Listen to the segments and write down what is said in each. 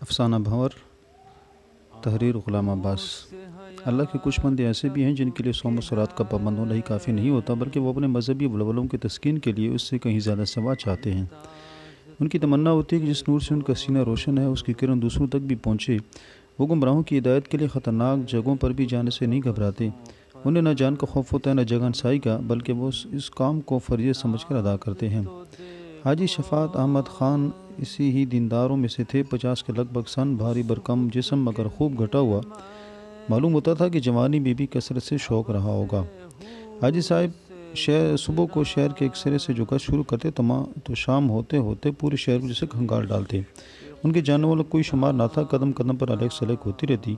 افسانہ بھنور، تحریر غلام عباس۔ اللہ کے کچھ بندے ایسے بھی ہیں جن کے لیے صوم و صلات کا پابند ہونا ہی کافی نہیں ہوتا، بلکہ وہ اپنے مذہبی ولولوں کی تسکین کے لیے اس سے کہیں زیادہ ثواب چاہتے ہیں۔ ان کی تمنا ہوتی ہے کہ جس نور سے ان کا سینہ روشن ہے اس کی کرن دوسروں تک بھی پہنچے۔ وہ گمراہوں کی ہدایت کے لیے خطرناک جگہوں پر بھی جانے سے نہیں گھبراتے۔ انہیں نہ جان کا خوف ہوتا ہے نہ جگہ انسائی کا، بلکہ وہ اس کام کو فریضہ سمجھ کر ادا کرتے ہیں۔ حاجی شفاعت احمد خان اسی ہی دینداروں میں سے تھے۔ 50 کے لگ بھگ سن، بھاری بھرکم جسم مگر خوب گھٹا ہوا۔ معلوم ہوتا تھا کہ جوانی میں بھی کثرت سے شوق رہا ہوگا۔ حاجی صاحب صبح کو شہر کے ایک سرے سے جو گشت شروع کرتے تو شام ہوتے ہوتے پورے شہر کو جیسے کھنگال ڈالتے۔ ان کے جاننے والا کوئی شمار نہ تھا، قدم قدم پر الیک سلیک ہوتی رہتی۔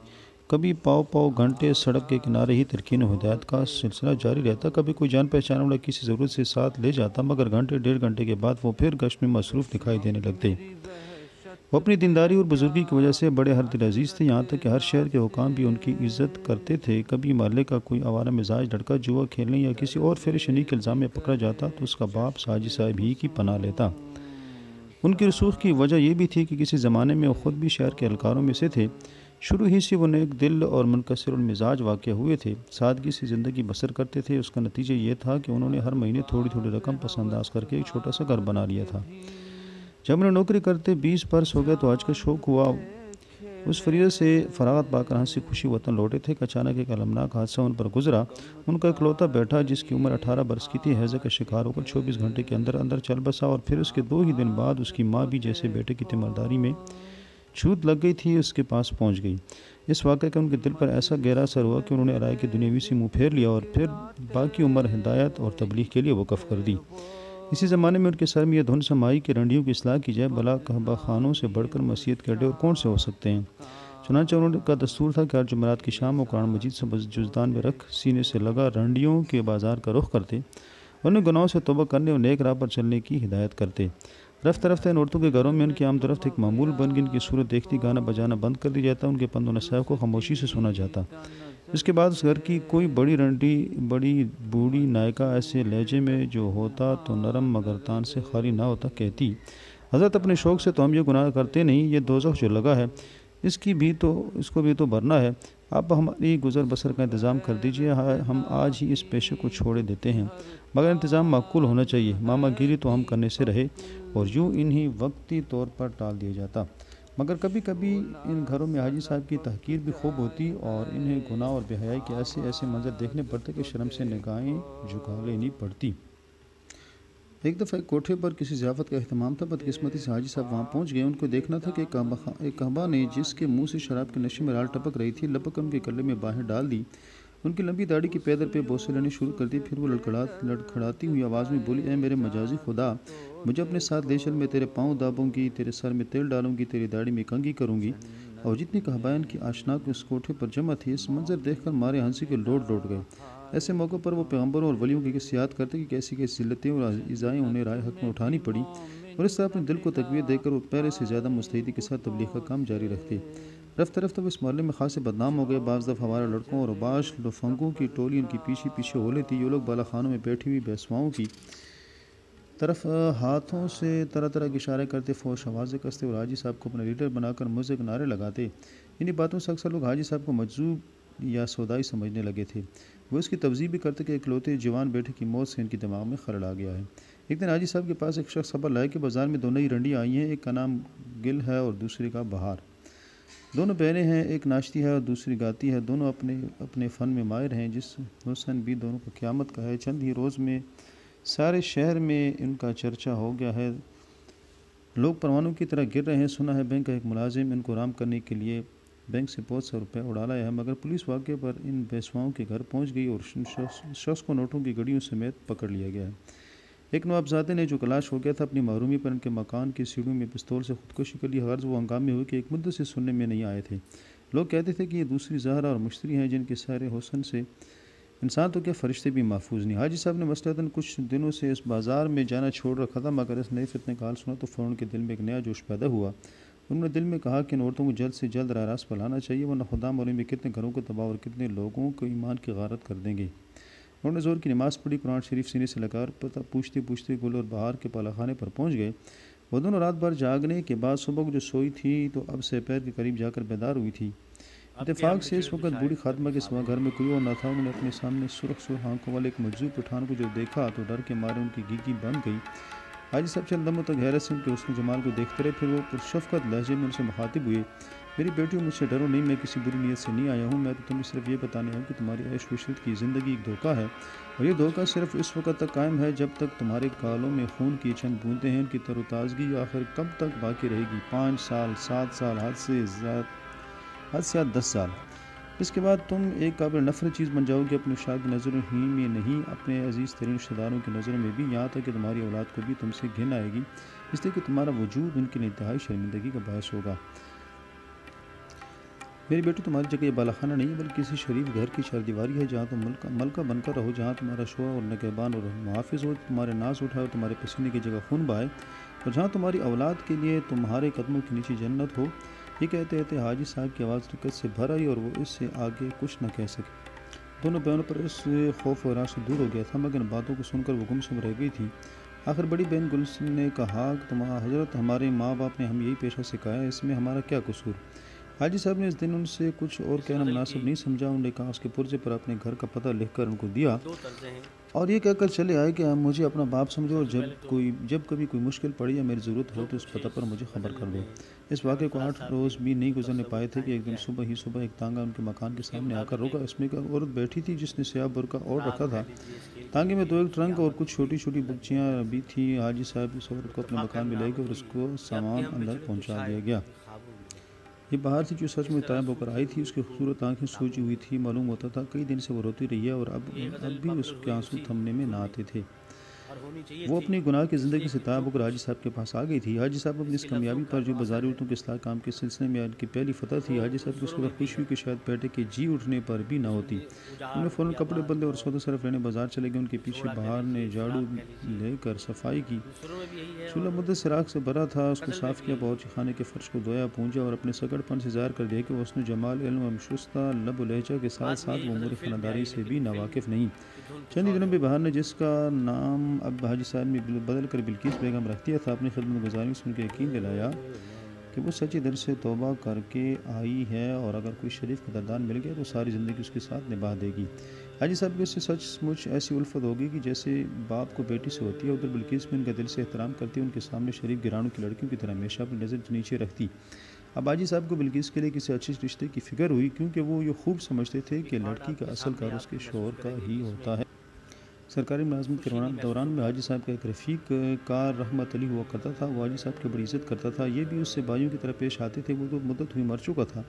کبھی پاؤ گھنٹے سڑک کے کنارے ہی تلقین و ہدایت کا سلسلہ جاری رہتا، کبھی کوئی جان پہچان والا کسی ضرورت سے ساتھ لے جاتا، مگر گھنٹے 1.5 گھنٹے کے بعد وہ پھر گشت میں مصروف دکھائی دینے لگتے۔ وہ اپنی دینداری اور بزرگی کی وجہ سے بڑے ہر دل عزیز تھے، یہاں تک کہ ہر شہر کے حکام بھی ان کی عزت کرتے تھے۔ کبھی محلے کا کوئی آوارہ مزاج لڑکا جوا کھیلنے یا کسی اور فعل شنیع کے الزام میں پکڑا جاتا تو اس کا باپ حاجی صاحب ہی کی پناہ لیتا۔ ان کی رسوخ کی وجہ یہ بھی تھی کہ کسی زمانے میں وہ خود بھی شہر کے اہلکاروں میں سے تھے۔ شروع ہی سے وہ نیک دل اور منکسر المزاج واقع ہوئے تھے، سادگی سے زندگی بسر کرتے تھے۔ اس کا نتیجہ یہ تھا کہ انہوں نے ہر مہینے تھوڑی تھوڑی رقم پس انداز کر کے ایک چھوٹا سا گھر بنا لیا تھا۔ جب انہیں نوکری کرتے 20 برس ہو گئے تو آج کا شوق ہوا۔ اس فریضے سے فراغت پا کر ہنسی خوشی وطن لوٹے تھے کہ اچانک ایک المناک حادثہ ان پر گزرا۔ ان کا اکلوتا بیٹا جس کی عمر 18 برس کی تھی، ہیضہ کا شکار ہو کر 24 گھنٹے کے اندر اندر چل بسا، اور پھر اس کے 2 ہی دن بعد اس کی ماں بھی جیسے بیٹے کی تیمارداری میں چھوت لگ گئی تھی اس کے پاس پہنچ گئی۔ اس واقعے کا ان کے دل پر ایسا گہرا اثر ہوا کہ انہوں نے الائے کی دنیاوی سے منہ پھیر لیا اور پھر باقی عمر ہدایت اور تبلیغ کے لیے وقف کر دی۔ اسی زمانے میں ان کے سر میں یہ دھن سمائی کہ رنڈیوں کی اصلاح کی جائے، بلا کہبہ خانوں سے بڑھ کر مسیحت کے اڈے اور کون سے ہو سکتے ہیں۔ چنانچہ انہوں کا دستور تھا کہ ہر جمعرات کی شام وہ قرآن مجید سے جزدان میں رکھ سینے سے لگا رنڈیوں کے بازار کا رخ کرتے، انہیں گناہوں سے توبہ کرنے اور نیک راہ پر چلنے کی ہدایت کرتے۔ رفتہ رفتہ ان عورتوں کے گھروں میں ان کی آمد و رفت ایک معمول بن گئی۔ ان کی صورت دیکھتی گانا بجانا بند کر دیا جاتا، ان کے پند و نصائح کو خاموشی سے سنا جاتا۔ اس کے بعد اس گھر کی کوئی بڑی رنڈی، بڑی بوڑھی نائکہ ایسے لہجے میں جو ہوتا تو نرم مگر تان سے خالی نہ ہوتا کہتی، حضرت اپنے شوق سے تو ہم یہ گناہ کرتے نہیں، یہ دوزخ جو لگا ہے اس کو بھی تو بھرنا ہے۔ آپ ہماری گزر بسر کا انتظام کر دیجئے، ہم آج ہی اس پیشے کو چھوڑے دیتے ہیں، مگر انتظام معقول ہونا چاہیے۔ ماما گیری تو ہم کرنے سے رہے اور یوں انہیں وقتی طور پر ٹال دیا جاتا، مگر کبھی کبھی ان گھروں میں حاجی صاحب کی تحقیر بھی خوب ہوتی اور انہیں گناہ اور بے حیائی کے ایسے منظر دیکھنے پڑتے کہ شرم سے نگاہیں جھکا لینی پڑتی۔ ایک دفعہ ایک کوٹھے پر کسی ضیافت کا اہتمام تھا، بدقسمتی سے حاجی صاحب وہاں پہنچ گئے۔ ان کو دیکھنا تھا کہ ایک کہبہ نے جس کے منہ سے شراب کے نشے میں رال ٹپک رہی تھی، لپک کر ان کے گلے میں باہیں ڈال دی، ان کی لمبی داڑھی کی پیدر پہ بوسے لینے شروع کر دی۔ پھر وہ لڑکھڑاتی ہوئی آواز میں بولی، اے میرے مجازی خدا، مجھے اپنے ساتھ لے چل، میں تیرے پاؤں دابوں گی، تیرے سر میں تیل ڈالوں گی، تیری داڑھی میں کنگھی کروں گی۔ اور جتنی کہبائن کی آشناک اس کوٹھے پر جمع تھی، اس منظر دیکھ کر مارے ہنسی کے لوٹ گئے۔ ایسے موقع پر وہ پیغمبروں اور ولیوں کی قصے یاد کرتے کہ کیسی ذلتیں اور ایذائیں انہیں رائے حق میں اٹھانی پڑی، اور اس طرح اپنے دل کو تقویت دے کر وہ پہلے سے زیادہ مستعدی کے ساتھ تبلیغ کا کام جاری رکھتے۔ رفتہ رفتہ وہ اس محلے میں خاصے بدنام ہو گئے۔ بعض دفعہ ہمارے لڑکوں اور اوباش لفنگوں کی ٹولی ان کی پیچھے ہو لیتی۔ یہ لوگ بالا خانوں میں بیٹھی ہوئی بیسواؤں کی طرف ہاتھوں سے طرح طرح کے اشارے کرتے، فوش آوازیں کستے اور حاجی صاحب کو اپنا لیڈر بنا کر مضحک نعرے لگاتے۔ انہی باتوں سے اکثر لوگ حاجی صاحب کو مجذوب یا سودائی سمجھنے لگے تھے۔ وہ اس کی توضیح بھی کرتے کہ اکلوتے جوان بیٹے کی موت سے ان کے دماغ میں خلل آ گیا ہے۔ ایک دن حاجی صاحب کے پاس ایک شخص خبر لائے کہ بازار میں 2 نئی رنڈیاں آئی ہیں، ایک کا نام گل ہے اور دوسری کا بہار۔ دونوں بہنیں ہیں، ایک ناچتی ہے اور دوسری گاتی ہے، دونوں اپنے فن میں ماہر ہیں، جس حسن بھی دونوں کا قیامت کا ہے۔ چند ہی روز میں سارے شہر میں ان کا چرچہ ہو گیا ہے، لوگ پروانوں کی طرح گر رہے ہیں۔ سنا ہے بینک کا ایک ملازم ان کو رام کرنے کے لیے بینک سے بہت سا روپے اڑا لایا ہے، مگر پولیس واقعے پر ان بیسواؤں کے گھر پہنچ گئی اور شخص کو نوٹوں کی گڑیوں سمیت پکڑ لیا گیا ہے۔ ایک نوابزادے نے جو کلاش ہو گیا تھا، اپنی محرومی پر ان کے مکان کی سیڑھیوں میں پستول سے خودکشی کر لی۔ غرض وہ ہنگامے ہوئے کہ ایک مدت سے سننے میں نہیں آئے تھے۔ لوگ کہتے تھے کہ یہ دوسری زہرا اور مشتری ہیں، جن کے سارے حسن سے انسان تو کیا فرشتے بھی محفوظ نہیں۔ حاجی صاحب نے مثلاً کچھ دنوں سے اس بازار میں جانا چھوڑ رکھا تھا، مگر اس نئے فتنے کا حال سنا تو فوراً کے دل میں ایک نیا جوش پیدا ہوا۔ انہوں نے دل میں کہا کہ ان عورتوں کو جلد سے جلد راہ راست پر لانا چاہیے، ورنہ خدا معلوم میں کتنے گھروں کو تباہ اور کتنے لوگوں کو ایمان کی غارت کر دیں گے۔ انہوں نے زور کی نماز پڑھی، قرآن شریف سینے سے لگا کر پوچھتے پوچھتے گل اور بہار کے پالا خانے پر پہنچ گئے۔ وہ دونوں رات بھر جاگنے کے بعد صبح کو جو سوئی تھی تو اب سپہر کے قریب جا کر بیدار ہوئی تھی۔ اتفاق سے اس وقت بوڑھی خاتمہ کے سوا گھر میں کوئی اور نہ تھا۔ انہوں نے اپنے سامنے سرخ سرخ آنکھوں والے ایک مجذوب پٹھان کو جو دیکھا تو ڈر کے مارے ان کی گیگی بن گئی۔ حاجی صاحب چند دموں تک حیرت سے ان کے حسن و جمال کو دیکھتے رہے، پھر وہ پرشفقت لہجے میں ان سے مخاطب ہوئے۔ میری بیٹیوں، مجھ سے ڈرو نہیں، میں کسی بری نیت سے نہیں آیا ہوں، میں تو تمہیں صرف یہ بتانے ہوں کہ تمہاری عیش و عشرت کی زندگی ایک دھوکہ ہے، اور یہ دھوکہ صرف اس وقت تک قائم ہے جب تک تمہارے گالوں میں خون کی چند بوندیں ہیں۔ ان کی تر و تازگی آخر کب تک باقی رہے گی؟ 5 سال، 7 سال، حد سے زیادہ 10 سال۔ اس کے بعد تم ایک قابل نفرت چیز بن جاؤ گے، اپنے اشاعت کی نظروں ہی میں نہیں، اپنے عزیز ترین رشتہ داروں کی نظروں میں بھی، یہاں تک کہ تمہاری اولاد کو بھی تم سے گھن آئے گی، اس لیے کہ تمہارا وجود ان کے لیے انتہائی شرمندگی کا باعث ہوگا۔ میری بیٹی، تمہاری جگہ یہ بالا خانہ نہیں ہے بلکہ کسی شریف گھر کی چاردیواری ہے، جہاں تم ملکہ بن کر رہو، جہاں تمہارا شوہر اور نگہبان اور محافظ ہو، تمہارے ناز اٹھائے اور تمہارے پسینے کی جگہ خون بہائے، اور جہاں تمہاری اولاد کے لیے تمہارے قدموں کے نیچے جنت ہو۔ یہ کہتے کہتے حاجی صاحب کی آواز رکت سے بھر آئی اور وہ اس سے آگے کچھ نہ کہہ سکے۔ دونوں بہنوں پر اس خوف و راز سے دور ہو گیا تھا، مگر ان باتوں کو سن کر وہ گمسم رہ گئی تھی۔ آخر بڑی بہن گلشن نے کہا کہ تمہارا حضرت، ہمارے ماں باپ نے ہم یہی پیشہ سکھایا ہے، اس میں ہمارا کیا قصور؟ حاجی صاحب نے اس دن ان سے کچھ اور کہنا مناسب نہیں سمجھا۔ انہوں نے کاغذ کے پرزے پر اپنے گھر کا پتہ لکھ کر ان کو دیا اور یہ کہہ کر چلے آئے کہ مجھے اپنا باپ سمجھو، اور جب کبھی کوئی مشکل پڑی یا میری ضرورت ہو تو اس پتہ پر مجھے خبر کر دو۔ اس واقعے کو 8 روز بھی نہیں گزرنے پائے تھے کہ ایک دن صبح ہی ایک تانگا ان کے مکان کے سامنے آ کر روکا۔ اس میں ایک عورت بیٹھی تھی جس نے سیاہ برقع اوڑھ رکھا تھا۔ تانگے میں 2 ٹرنک اور کچھ چھوٹی چھوٹی بکچیاں بھی تھیں۔ حاجی صاحب اس عورت کو اپنے مکان میں لے گئے اور اس کو سامان اندر پہنچا دیا گیا۔ یہ باہر تھی جو سچ میں طائب ہو کر آئی تھی۔ اس کی خوبصورت آنکھیں سوجی ہوئی تھی، معلوم ہوتا تھا کئی دن سے وہ روتی رہی ہے اور اب بھی اس کے آنسو تھمنے میں نہ آتے تھے۔ وہ اپنی گناہ کی زندگی سے طائب ہو کر حاجی صاحب کے پاس آ گئی تھی۔ حاجی صاحب اپنی اس کامیابی پر، جو بازاری عورتوں کے اصلاح کام کے سلسلے میں ان کی پہلی فتح تھی، حاجی صاحب کو اس قدر خوش ہوئی کہ شاید بیٹے کے جی اٹھنے پر بھی نہ ہوتی۔ انہوں نے فوراً کپڑے بدلے اور سودا صرف لینے بازار چلے گئے۔ ان کے پیچھے بہار نے جھاڑو لے کر صفائی کی۔ چولہا مدت سے راکھ سے بھرا تھا، اس کو صاف کیا، باورچی خانے کے فرش کو دھویا پونجا اور اپنے سگڑ پن سے ظاہر کر دیا کہ وہ حسن و جمال، علم و شستہ لب و لہجہ کے ساتھ ساتھ وہ امور خانہ سے بھی ناواقف نہیں۔ چند ہی دنوں میں بہار نے، جس کا نام اب حاجی صاحب نے بدل کر بلقیس بیگم رکھ دیا تھا، اپنی خدمت گزاری سے ان کو یقین دلایا کہ وہ سچے دل سے توبہ کر کے آئی ہے اور اگر کوئی شریف قدردان مل گیا تو ساری زندگی اس کے ساتھ نبھا دے گی۔ حاجی صاحب کی اس سے سچ مچ ایسی الفت ہوگی کہ جیسے باپ کو بیٹی سے ہوتی ہے۔ ادھر بلقیس بھی ان کا دل سے احترام کرتی، ان کے سامنے شریف گھرانوں کی لڑکیوں کی طرح ہمیشہ اپنی نظر نیچے رکھتی۔ اب حاجی صاحب کو بلقیس کے لیے کسی اچھے رشتے کی فکر ہوئی، کیونکہ وہ یہ خوب سمجھتے تھے کہ لڑکی کا اصل کار اس کے شوہر کا ہی ہوتا ہے۔ سرکاری ملازمت کے دوران میں حاجی صاحب کا ایک رفیق کار رحمت علی ہوا کرتا تھا۔ وہ حاجی صاحب کی بڑی عزت کرتا تھا، یہ بھی اس سے بھائیوں کی طرح پیش آتے تھے۔ وہ تو مدت ہوئی مر چکا تھا،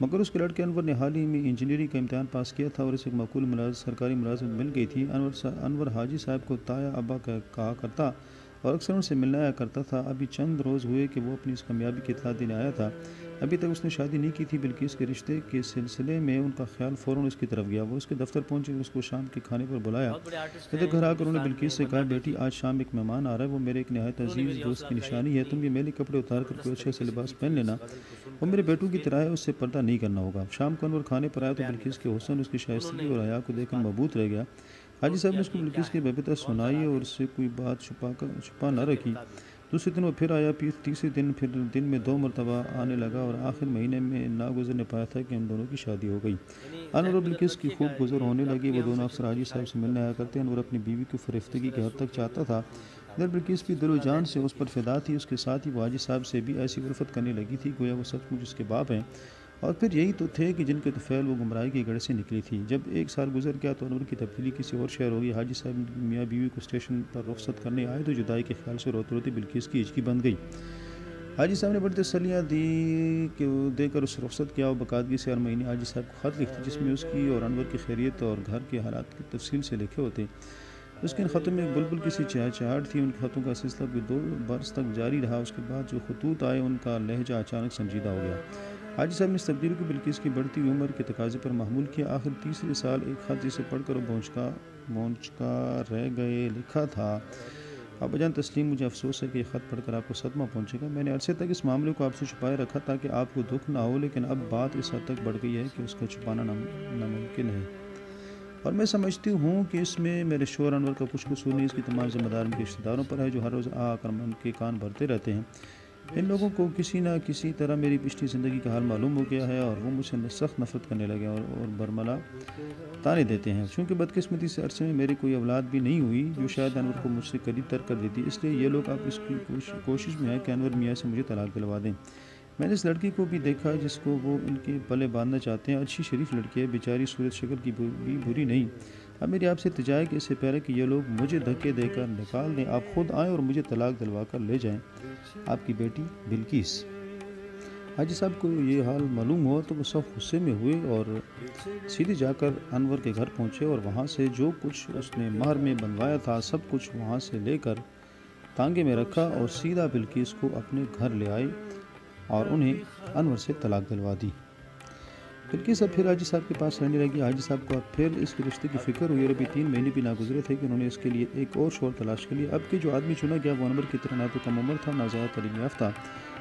مگر اس کے لڑکے انور نے حال ہی میں انجینئرنگ کا امتحان پاس کیا تھا اور اسے ایک معقول سرکاری ملازمت مل گئی تھی۔ انور حاجی صاحب کو تایا ابا کہا کرتا اور اکثر ان سے ملنے آیا کرتا تھا۔ ابھی چند روز ہوئے کہ وہ اپنی اس کامیابی کی اطلاع دینے آیا تھا۔ ابھی تک اس نے شادی نہیں کی تھی۔ بلقیس کے رشتے کے سلسلے میں ان کا خیال فوراً اس کی طرف گیا۔ وہ اس کے دفتر پہنچے اور اس کو شام کے کھانے پر بلایا۔ ادھر گھر آ کر انہوں نے بلقیس سے کہا، بیٹی، آج شام ایک مہمان آ رہا ہے، وہ میرے ایک نہایت عزیز دوست کی نشانی ہے، تم یہ میلے کپڑے اتار کر کوئی اچھے سے لباس پہن لینا، وہ میرے بیٹوں کی طرح ہے، اس سے پردہ نہیں کرنا ہوگا۔ شام کو انور کھانے پر آیا تو بلقیس کے حسن، اس کی شائستگی اور حیا کو دیکھ کر مبہوت رہ گیا۔ حاجی صاحب نے اس کو بلقیس کی بابتہ سنائی اور اس سے کوئی بات چھپا نہ رکھی۔ دوسرے دن وہ پھر آیا، تیسرے دن پھر دن میں 2 مرتبہ آنے لگا اور آخر مہینے میں نہ گزرنے پایا تھا کہ ان دونوں کی شادی ہو گئی۔ انور اور بلقیس کی خوب گزر ہونے لگی۔ وہ دونوں اکثر حاجی صاحب سے ملنے آیا کرتے۔ انور اپنی بیوی کی فریفتگی کے حد تک چاہتا تھا۔ ادھر بلقیس بھی دل و جان سے اس پر فدا تھی۔ اس کے ساتھ ہی وہ حاجی صاحب سے بھی ایسی الفت کرنے لگی تھی گویا وہ سچ مچ اس کے باپ ہیں، اور پھر یہی تو تھے کہ جن کے طفیل وہ گمراہی کے گڑھے سے نکلی تھی۔ جب 1 سال گزر گیا تو انور کی تبدیلی کسی اور شہر ہوگی۔ حاجی صاحب میاں بیوی کو اسٹیشن پر رخصت کرنے آئے تو جدائی کے خیال سے روتی روتی بلقیس کی ہچکی بن گئی۔ حاجی صاحب نے بڑی تسلیاں دے کر اس رخصت کیا اور باقاعدگی سے ہر مہینے حاجی صاحب کو خط لکھتی، جس میں اس کی اور انور کی خیریت اور گھر کے حالات کی تفصیل سے لکھے ہوتے۔ اس کے ان خطوں میں ایک بلبل کی سی چہچہاہٹ تھی۔ ان کے خطوں کا سلسلہ کوئی 2 برس تک جاری رہا۔ اس کے بعد جو خطوط آئے ان کا لہجہ اچانک سنجیدہ ہو گیا۔ حاجی صاحب نے اس تبدیلی کو بلقیس کی بڑھتی ہوئی عمر کے تقاضے پر محمول کیا۔ آخر تیسرے سال ایک خط جسے پڑھ کر وہ بھونچکا رہ گئے لکھا تھا، ابا جان تسلیم، مجھے افسوس ہے کہ یہ خط پڑھ کر آپ کو صدمہ پہنچے گا۔ میں نے عرصے تک اس معاملے کو آپ سے چھپائے رکھا تاکہ آپ کو دکھ نہ ہو، لیکن اب بات اس حد تک بڑھ گئی ہے کہ اس کا چھپانا ناممکن ہے۔ اور میں سمجھتی ہوں کہ اس میں میرے شوہر انور کا کچھ قصور نہیں، اس کی تمام ذمہ دار ان کے رشتہ داروں پر ہے جو ہر روز آ کر من کے کان بھرتے رہتے ہیں۔ ان لوگوں کو کسی نہ کسی طرح میری پچھلی زندگی کا حال معلوم ہو گیا ہے اور وہ مجھ سے سخت نفرت کرنے لگے اور برملا تانے دیتے ہیں۔ چونکہ بدقسمتی سے عرصے میں میری کوئی اولاد بھی نہیں ہوئی جو شاید انور کو مجھ سے قریب تر کر دیتی، اس لیے یہ لوگ اب اس کی کوشش میں ہیں کہ انور میاں سے مجھے طلاق دلوا دیں۔ میں نے اس لڑکی کو بھی دیکھا جس کو وہ ان کے پلے باندھنا چاہتے ہیں، اچھی شریف لڑکی ہے، بیچاری صورت شکل کی بھی بری نہیں۔ اب میری آپ سے التجا ہے کہ اس سے پہلے کہ یہ لوگ مجھے دھکے دے کر نکال دیں، آپ خود آئیں اور مجھے طلاق دلوا کر لے جائیں۔ آپ کی بیٹی بلقیس۔ حاجی صاحب کو یہ حال معلوم ہوا تو وہ سب غصے میں ہوئے اور سیدھے جا کر انور کے گھر پہنچے اور وہاں سے جو کچھ اس نے مہر میں بنوایا تھا سب کچھ وہاں سے لے کر تانگے میں رکھا اور سیدھا بلقیس کو اپنے گھر لے آئے اور انہیں انور سے طلاق دلوا دی۔ بلقیس اب پھر حاجی صاحب کے پاس رہنے لگی۔ حاجی صاحب کو اب پھر اس کے رشتے کی فکر ہوئی اور ابھی 3 مہینے بھی نہ گزرے تھے کہ انہوں نے اس کے لیے ایک اور شوہر تلاش کر لیا۔ اب کے جو آدمی چنا گیا وہ انور کی طرح نہ تو کم عمر تھا، نہ زیادہ تعلیم یافتہ،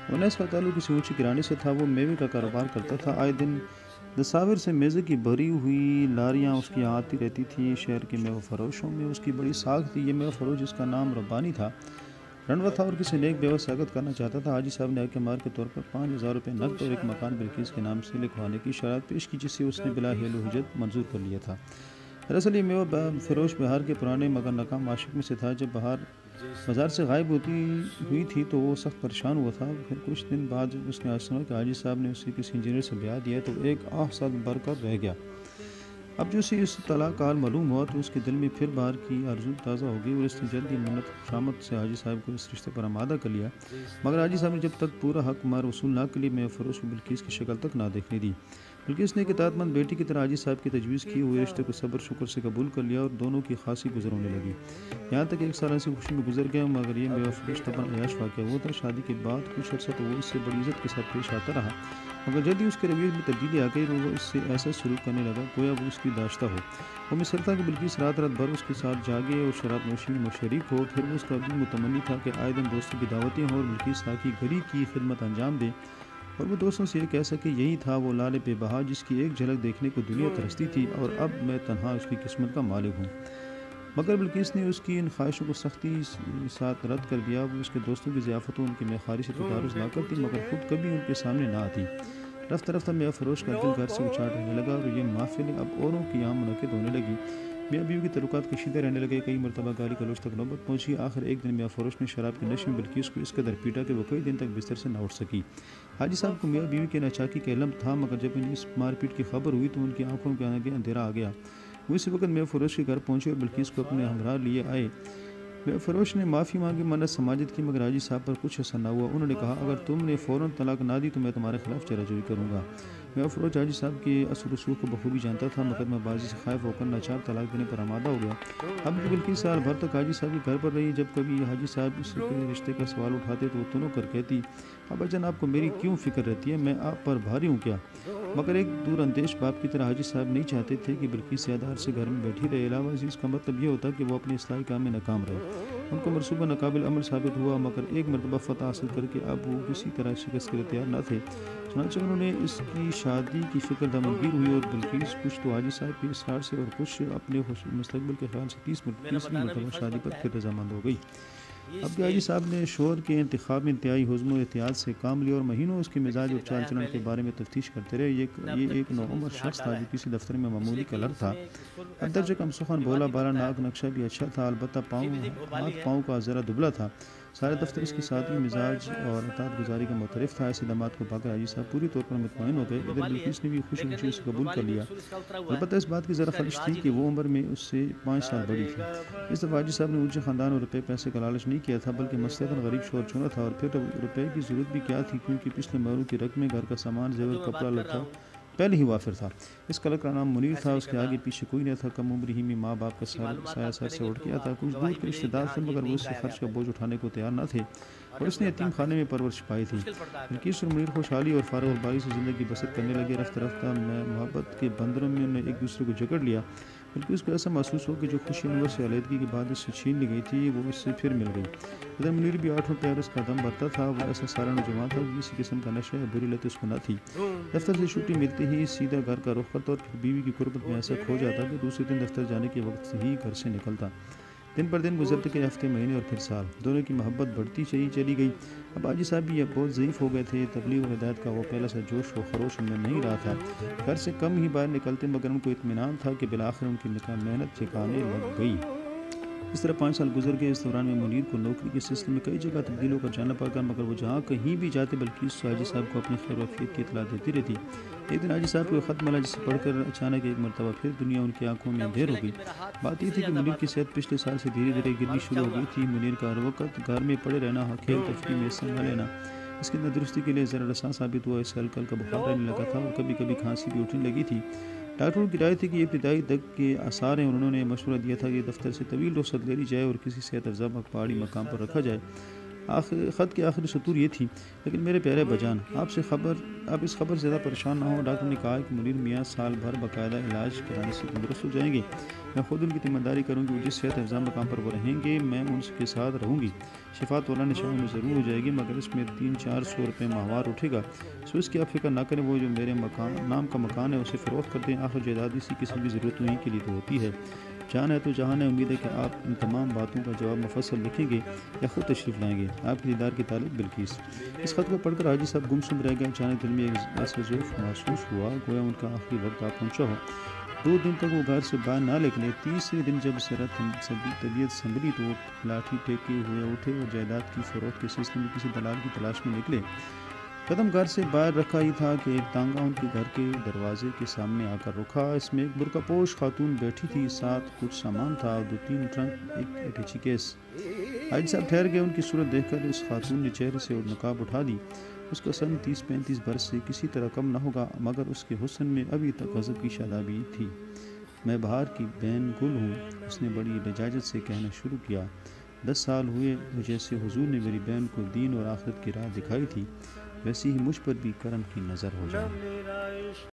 ورنہ اس کا تعلق کسی اونچی گرانے سے تھا۔ وہ میوے کا کاروبار کرتا تھا، آئے دن دساور سے میزے کی بھری ہوئی لاریاں اس کی آتی رہتی تھی۔ شہر کے میوہ فروشوں میں اس کی بڑی ساکھ تھی۔ یہ میوہ فروش جس کا نام ربانی تھا، رنڈوا تھا اور کسی نیک بیوہ سے عقد کرنا چاہتا تھا۔ حاجی صاحب نے حق مار کے طور پر 5,000 روپے نقد اور ایک مکان بلقیس کے نام سے لکھوانے کی شرط پیش کی، جسے اس نے بلا حیل و حجت منظور کر لیا تھا۔ دراصل یہ میوہ فروش بہار کے پرانے مگر ناکام عاشق میں سے تھا۔ جب بہار بازار سے غائب ہوئی تھی تو وہ سخت پریشان ہوا تھا۔ پھر کچھ دن بعد اس نے سنا کہ حاجی صاحب نے اسے کسی انجینئر سے بیاہ دیا تو ایک آہ ساتھ بھر کر رہ گیا۔ اب جو اسے اس طلاق کا حال معلوم ہوا تو اس کے دل میں پھر بہار کی آرزو تازہ ہو گئی اور اس نے جلدی منت خوشامد سے حاجی صاحب کو اس رشتے پر آمادہ کر لیا، مگر حاجی صاحب نے جب تک پورا حق مار وصول نہ کر لی میں فروش کو بلقیس کی شکل تک نہ دیکھنے دی۔ بلقیس نے ایک اطاعت مند بیٹی کی طرح حاجی صاحب کی تجویز کی ہوئے رشتے کو صبر شکر سے قبول کر لیا اور دونوں کی خاصی گزر ہونے لگی۔ یہاں تک 1 سال ایسی خوشی میں گزر گیا، مگر یہ میوہ فروش طبعاً عیاش واقعہ ہوا تھا۔ شادی کے بعد کچھ عرصہ تو وہ اس سے بڑی عزت کے ساتھ پیش آتا رہا، مگر جلدی اس کے رویے میں تبدیلی آ گئی۔ وہ اس سے ایسا سلوک کرنے لگا گویا وہ اس کی داشتہ ہو۔ وہ مثل تھا کہ بلقیس رات بھر اس کے ساتھ جاگے اور شراب نوشی میں شریک ہو۔ پھر وہ اس کا بھی متمنی تھا کہ آئے دن دوستوں کی دعوتیں ہوں اور بلقیس تاکہ گھری کی خدمت انجام دے اور وہ دوستوں سے یہ کہہ سکے یہی تھا وہ لال بے بہا جس کی ایک جھلک دیکھنے کو دنیا ترستی تھی اور اب میں تنہا اس کی قسمت کا مالک ہوں۔ مگر بلقیس نے اس کی ان خواہشوں کو سختی ساتھ رد کر دیا۔ وہ اس کے دوستوں کی ضیافتوں ان کی میخواری سے تدارس نہ کرتی مگر خود کبھی ان کے سامنے نہ آتی۔ رفتہ رفتہ میاں فروش کا دل گھر سے اچاٹ رہنے لگا اور یہ محفلیں اب اوروں کی یہاں منعقد ہونے لگی۔ میاں بیوی کے تعلقات کشیدہ رہنے لگے، کئی مرتبہ گالی گلوچ تک نوبت پہنچی۔ آخر ایک دن میاں فروش نے شراب کے نشے میں بلقیس کو اس قدر پیٹا کہ وہ کئی دن تک بستر سے نہ اٹھ سکی۔ حاجی صاحب کو میاں بیوی کے ناچاکی کا علم تھا، مگر جب انہیں اس مار پیٹ کی خبر ہوئی تو ان کی آنکھوں کے آگے اندھیرا آ گیا۔ وہ اسی وقت میاں فروش کے گھر پہنچے اور بلقیس کو اپنے ہمراہ لیے آئے۔ میاں فروش نے معافی مانگی، منت سماجت کی، مگر حاجی صاحب پر کچھ اثر نہ ہوا۔ انہوں نے کہا اگر تم نے فوراً طلاق نہ دی تو میں تمہارے خلاف چارہ جوئی کروں گا۔ میاں فروش حاجی صاحب کے اثر رسوخ کو بخوبی جانتا تھا، مقدمہ بازی سے خائف ہو کر ناچار طلاق دینے پر آمادہ ہو گیا۔ اب بھی بلقیس سال بھر تک حاجی صاحب کے گھر پر رہی۔ جب کبھی حاجی صاحب اس کے رشتے کا سوال اٹھاتے تو وہ تنو کر کہتی ابا جان آپ کو میری کیوں فکر رہتی ہے، میں آپ پر بھاری ہوں کیا؟ مگر ایک دور اندیش باپ کی طرح حاجی صاحب نہیں چاہتے تھے کہ بلقیس زیادہ عرصے گھر میں بیٹھی رہے۔ علاوہ اس کا مطلب یہ ہوتا کہ وہ اپنے اصلاحی کام میں ناکام رہے۔ ان کو منصوبہ ناقابل عمل ثابت ہوا، مگر ایک مرتبہ فتح حاصل کر کے اب وہ کسی طرح شکست کے لیے تیار نہ تھے۔ چنانچہ انہوں نے اس کی شادی کی فکر دامنگیر ہوئی اور بلقیس کچھ تو حاجی صاحب کے اصرار سے اور کچھ اپنے مستقبل کے خیال سے تیسری مرتبہ شادی پر پھر رضامند ہو گئی۔ اب کہ حاجی صاحب نے شوہر کے انتخاب میں انتہائی حزم و احتیاط سے کام لیا اور مہینوں اس کے مزاج اور چال چلن کے بارے میں تفتیش کرتے رہے۔ یہ ایک نوعمر شخص تھا جو کسی دفتر میں معمولی کلرک تھا۔ اندرجہ کم سخن، بولا بالا، ناک نقشہ بھی اچھا تھا، البتہ ہاتھ پاؤں کا ذرا دبلا تھا۔ سارے دفتر اس کی سادگی مزاج اور اطاعت گزاری کا معترف تھا۔ ایسے داماد کو پا کر حاجی صاحب پوری طور پر مطمئن ہو گئے۔ ادھر بلقیس نے بھی خوشی خوشی اسے قبول کر لیا، البتہ اس بات کی ذرا خلش تھی کہ وہ عمر میں اس سے 5 سال بڑی تھی۔ اس دفعہ حاجی صاحب نے اونچے خاندان اور روپے پیسے کا لالچ نہیں کیا تھا، بلکہ مسلکاً غریب شوہر چنا تھا، اور پھر روپے کی ضرورت بھی کیا تھی کیونکہ پچھلے مہروں کی رقمیں، گھر کا سامان، زیور، کپڑا لتا پہلے ہی وافر تھا۔ اس کلرک کا نام منیر تھا، اس کے آگے پیچھے کوئی نہ تھا، کم عمر ہی میں ماں باپ کا سایہ سر سے اٹھ گیا تھا۔ کچھ دور کے رشتہ دار تھے مگر وہ اس سے خرچ کا بوجھ اٹھانے کو تیار نہ تھے۔ اور اس نے یتیم خانے میں پرورش پائی تھی۔ بلقیس اور منیر خوشحالی اور فارغ البالی سے زندگی بسر کرنے لگے۔ رفتہ رفتہ محبت کے بندروں میں انہوں نے ایک دوسرے کو جکڑ لیا، بلکہ اس کو ایسا محسوس ہو کہ جو خوشی انور سے علیحدگی کے بعد اس سے چھین لی گئی تھی وہ اس سے پھر مل گئی۔ ادھر منیر بھی آٹھوں پیر اس کا دم بھرتا تھا، وہ ایسا سارا نوجوان تھا کہ کسی قسم کا نشہ یا بری لت اس کو نہ تھی۔ دفتر سے چھٹی ملتے ہی سیدھا گھر کا رخ کرتا اور پھر بیوی کی قربت میں ایسا کھو جاتا کہ دوسرے دن دفتر جانے کے وقت سے ہی گھر سے نکلتا۔ دن پر دن گزرتے کے ہفتے، مہینے اور پھر سال، دونوں کی محبت بڑھتی چلی گئی۔ اب حاجی صاحب بھی بہت ضعیف ہو گئے تھے، تبلیغ و ہدایت کا وہ پہلا سا جوش و خروش ان میں نہیں رہا تھا۔ گھر سے کم ہی باہر نکلتے، مگر ان کو اطمینان تھا کہ بالآخر ان کی نکاح محنت ٹھکانے لگ گئی۔ اس طرح 5 سال گزر گئے۔ اس دوران میں منیر کو نوکری کے سلسلے میں کئی جگہ تبدیلیوں کا جانا پڑا، مگر وہ جہاں کہیں بھی جاتے بلقیس حاجی صاحب کو اپنی خیر و عافیت کی اطلاع دیتی رہتی۔ ایک دن حاجی صاحب کو خط ملا جسے پڑھ کر اچانک ایک مرتبہ پھر دنیا ان کی آنکھوں میں اندھیر ہو گئی۔ بات یہ تھی کہ منیر کی صحت پچھلے سال سے دھیرے دھیرے گرنی شروع ہو گئی تھی۔ منیر کا ہر وقت گھر میں پڑے رہنا، کھیل تفریح میں حصہ نہ لینا اس کی تندرستی کے لیے ذرا رساں ثابت ہوا۔ اسے ہلکا ہلکا بخار رہنے لگا تھا اور کبھی کبھی کھانسی بھی اٹھنے لگی تھی۔ ڈاکٹروں کی رائے تھی کہ یہ ابتدائی دگ کے آثار ہیں، اور انہوں نے مشورہ دیا تھا کہ دفتر سے طویل رخصت لے لی جائے اور کسی صحت افزا پہاڑی مقام پر رکھا جائے۔ خط کے آخری سطور یہ تھی: لیکن میرے پیارے بجان، آپ اس خبر سے زیادہ پریشان نہ ہوں۔ ڈاکٹر نے کہا کہ منیر میاں سال بھر باقاعدہ علاج کرانے سے تندرست ہو جائیں گے۔ میں خود ان کی ذمہ داری کروں گی، وہ جس صحت افزا مقام پر وہ رہیں گے میں ان کے ساتھ رہوں گی۔ شفا تو اللہ نے چاہا میں ضرور ہو جائے گی، مگر اس میں 300-400 روپے ماہوار اٹھے گا۔ سو اس کی آپ فکر نہ کریں، وہ جو میرے نام کا مکان ہے اسے فروخت کر دیں۔ آخر جائیداد اسی قسم کی ضرورت ہی کے لیے تو ہوتی ہے۔ جان ہے تو جہان ہے۔ امید ہے کہ آپ ان تمام باتوں کا جواب مفصل لکھیں گے یا خود تشریف لائیں گے۔ آپ کے دیدار کے تعلق بلقیس۔ اس خط کو پڑھ کر حاجی صاحب گمسم رہ گئے۔ اچانک دل میں ایک ایسا ذوق محسوس ہوا گویا ان کا آخری وقت آ پہنچا ہو۔ 2 دن تک وہ گھر سے باہر نہ نکلے۔ تیسرے دن جب ذرا طبیعت سنبھلی تو لاٹھی ٹیکے ہوئے اٹھے اور جائیداد کی فروخت کے سلسلے میں کسی دلال کی تلاش میں نکلے۔ قدم گھر سے باہر رکھا ہی تھا کہ ایک تانگا ان کے گھر کے دروازے کے سامنے آ کر رکا۔ اس میں ایک برقع پوش خاتون بیٹھی تھی، ساتھ کچھ سامان تھا، 2-3 ٹرنک، ایک اٹیچی کیس۔ حاجی صاحب ٹھہر گئے۔ ان کی صورت دیکھ کر اس خاتون نے چہرے سے نقاب اٹھا دی۔ اس کا سن 30-35 برس سے کسی طرح کم نہ ہوگا، مگر اس کے حسن میں ابھی تک غضب کی شادابی تھی۔ میں بہار کی بین گل ہوں، اس نے بڑی لجاجت سے کہنا شروع کیا۔ 10 سال ہوئے جیسے حضور نے میری بہن کو دین اور آخرت کی راہ دکھائی تھی، ویسے ہی مجھ پر بھی کرم کی نظر ہو جائے۔